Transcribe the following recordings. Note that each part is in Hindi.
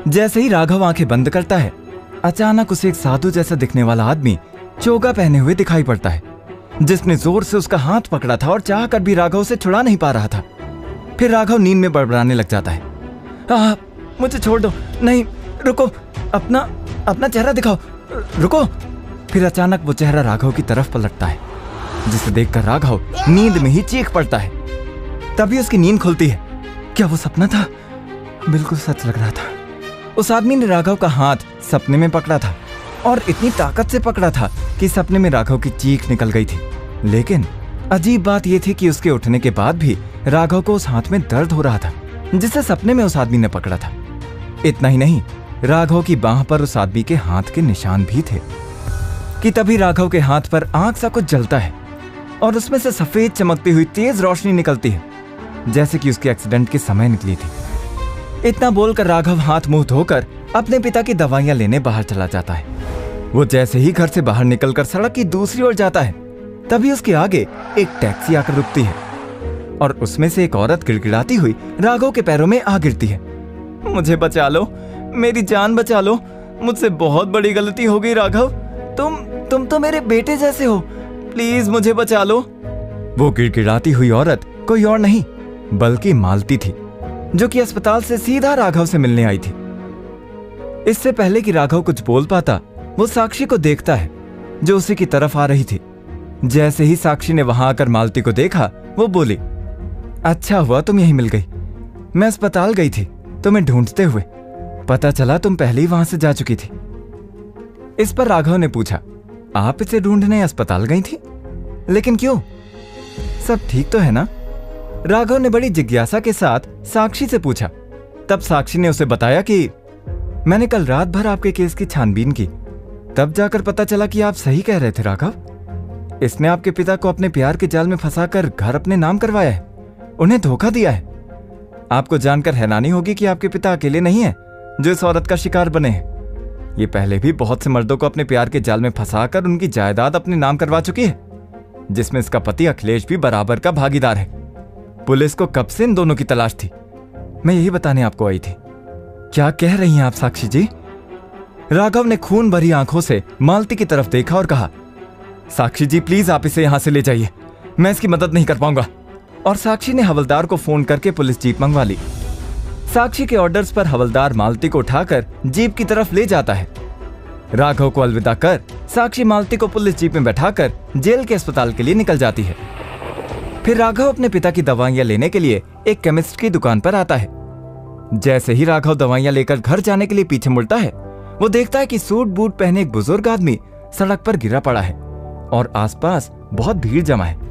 जैसे ही राघव आंखें बंद करता है, अचानक उसे एक साधु जैसा दिखने वाला आदमी चोगा पहने हुए दिखाई पड़ता है, जिसने जोर से उसका हाथ पकड़ा था और चाहकर भी राघव से छुड़ा नहीं पा रहा था। फिर राघव नींद में बड़बड़ाने लग जाता है, मुझे छोड़ दो, नहीं रुको, अपना चेहरा दिखाओ, रुको। फिर अचानक वो चेहरा राघव की तरफ पलटता है, जिसे देखकर राघव नींद में ही चीख पड़ता है। तभी उसकी नींद खुलती है। क्या वो सपना था? बिल्कुल सच लग रहा था। उस आदमी ने राघव का हाथ सपने में पकड़ा था और इतनी ताकत से पकड़ा था कि सपने में राघव की चीख निकल गई थी। लेकिन अजीब बात यह थी कि उसके उठने के बाद भी राघव को उस हाथ में दर्द हो रहा था, जिसे सपने में उस आदमी ने पकड़ा था। इतना ही नहीं, राघव की बांह पर उस आदमी के हाथ के निशान भी थे। कि तभी राघव के हाथ पर आग सा कुछ जलता है और उसमें से सफेद चमकती हुई तेज रोशनी निकलती है, जैसे कि उसके एक्सीडेंट के समय निकली थी। इतना बोलकर राघव हाथ मुंह धोकर अपने पिता की दवाइयां लेने बाहर चला जाता है। वो जैसे ही घर से बाहर निकलकर सड़क की दूसरी ओर जाता है, तभी उसके आगे एक टैक्सी आकर रुकती है और उसमें से एक औरत गिड़गिड़ाती हुई राघव के पैरों में आ गिरती है। मुझे बचा लो, मेरी जान बचा लो, मुझसे बहुत बड़ी गलती हो गई राघव, तुम तो मेरे बेटे जैसे हो, प्लीज मुझे बचा लो। वो गिड़गिड़ाती हुई औरत कोई और नहीं बल्कि मालती थी, जो कि अस्पताल से सीधा राघव से मिलने आई थी। इससे पहले कि राघव कुछ बोल पाता, वो साक्षी को देखता है जो उसी की तरफ आ रही थी। जैसे ही साक्षी ने वहां आकर मालती को देखा, वो बोली, अच्छा हुआ तुम यहीं मिल गई, मैं अस्पताल गई थी तुम्हें ढूंढते हुए, पता चला तुम पहले ही वहां से जा चुकी थी। इस पर राघव ने पूछा, आप इसे ढूंढने अस्पताल गई थी, लेकिन क्यों, सब ठीक तो है ना? राघव ने बड़ी जिज्ञासा के साथ साक्षी से पूछा। तब साक्षी ने उसे बताया कि मैंने कल रात भर आपके केस की छानबीन की, तब जाकर पता चला कि आप सही कह रहे थे राघव। इसने आपके पिता को अपने प्यार के जाल में फंसाकर घर अपने नाम करवाया है, उन्हें धोखा दिया है। आपको जानकर हैरानी होगी कि आपके पिता अकेले नहीं है जो इस औरत का शिकार बने हैं। ये पहले भी बहुत से मर्दों को अपने प्यार के जाल में फंसाकर उनकी जायदाद अपने नाम करवा चुकी है, जिसमें इसका पति अखिलेश भी बराबर का भागीदार है। पुलिस को कब से इन दोनों की तलाश थी, मैं यही बताने आपको आई थी। क्या कह रही हैं आप साक्षी जी? राघव ने खून भरी आंखों से मालती की तरफ देखा और कहा, साक्षी जी प्लीज आप इसे यहां से ले जाइए, मैं इसकी मदद नहीं कर पाऊंगा। और साक्षी ने हवलदार को फोन करके पुलिस जीप मंगवा ली। साक्षी के ऑर्डर्स पर हवलदार मालती को उठाकर जीप की तरफ ले जाता है। राघव को अलविदा कर साक्षी मालती को पुलिस जीप में बैठाकर जेल के अस्पताल के लिए निकल जाती है। फिर राघव अपने पिता की दवाइयां लेने के लिए एक केमिस्ट की दुकान पर आता है। जैसे ही राघव दवाइयां लेकर घर जाने के लिए पीछे मुड़ता है, वो देखता है कि सूट बूट पहने एक बुजुर्ग आदमी सड़क पर गिरा पड़ा है और आसपास बहुत भीड़ जमा है।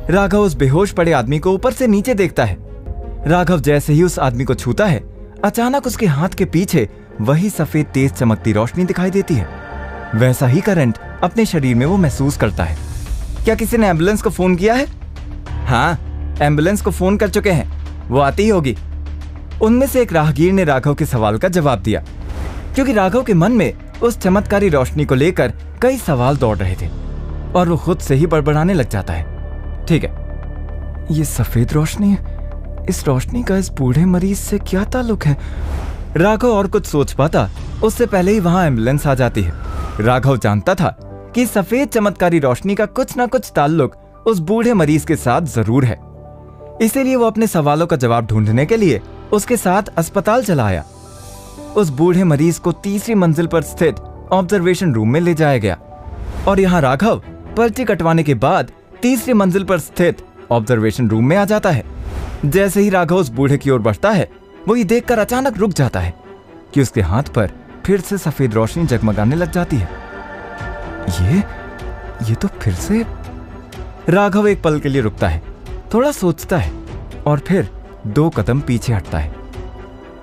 राघव उस बेहोश पड़े आदमी को ऊपर से नीचे देखता है। राघव जैसे ही उस आदमी को छूता है, अचानक उसके हाथ के पीछे वही सफेद तेज चमकती रोशनी दिखाई देती है। वैसा ही करंट अपने शरीर में वो महसूस करता है। क्या किसी ने एम्बुलेंस को फोन किया है? हाँ, एम्बुलेंस को फोन कर चुके हैं, वो आती ही होगी। उनमें से एक राहगीर ने राघव के सवाल का जवाब दिया, क्योंकि राघव के मन में उस चमत्कारी रोशनी को लेकर कई सवाल दौड़ रहे थे और वो खुद से ही बड़बड़ाने लग जाता है। ठीक है, ये सफेद रोशनी है, इस रोशनी का इस बूढ़े मरीज से क्या ताल्लुक है? राघव और कुछ सोच पाता उससे पहले ही वहां एम्बुलेंस आ जाती है। राघव जानता था कि सफेद चमत्कारी रोशनी का कुछ ना कुछ ताल्लुक उस बूढ़े मरीज के साथ जरूर है, इसीलिए वो अपने सवालों का जवाब ढूंढने के लिए उसके साथ अस्पताल चला आया। उस बूढ़े मरीज को तीसरी मंजिल पर स्थित ऑब्जर्वेशन रूम में ले जाया गया और यहाँ राघव पर्ची कटवाने के बाद तीसरी मंजिल पर स्थित ऑब्जर्वेशन रूम में आ जाता है। जैसे ही राघव उस बूढ़े की ओर बढ़ता है, वो ये देखकर अचानक रुक जाता है कि उसके हाथ पर फिर से सफेद रोशनी जगमगाने लग जाती है। ये तो फिर से। राघव एक पल के लिए रुकता है, थोड़ा सोचता है और फिर 2 कदम पीछे हटता है।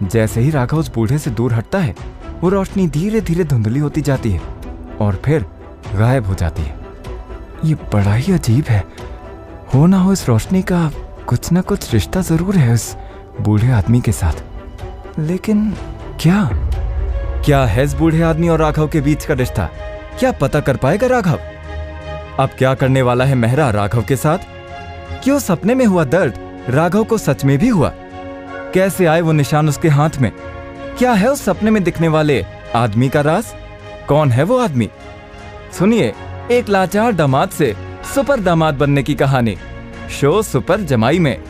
जैसे ही राघव उस बूढ़े से दूर हटता है, वो रोशनी धीरे धीरे धुंधली होती जाती है और फिर गायब हो जाती है। ये बड़ा ही अजीब है, हो ना हो इस रोशनी का कुछ ना कुछ रिश्ता जरूर है उस बूढ़े आदमी के साथ, लेकिन क्या है इस बूढ़े आदमी और राघव के बीच का रिश्ता? क्या पता कर पाएगा राघव? अब क्या करने वाला है मेहरा राघव के साथ? क्यों सपने में हुआ दर्द राघव को सच में भी हुआ? कैसे आए वो निशान उसके हाथ में? क्या है उस सपने में दिखने वाले आदमी का राज? कौन है वो आदमी? सुनिए एक लाचार दामाद से सुपर दामाद बनने की कहानी शो सुपर जमाई में।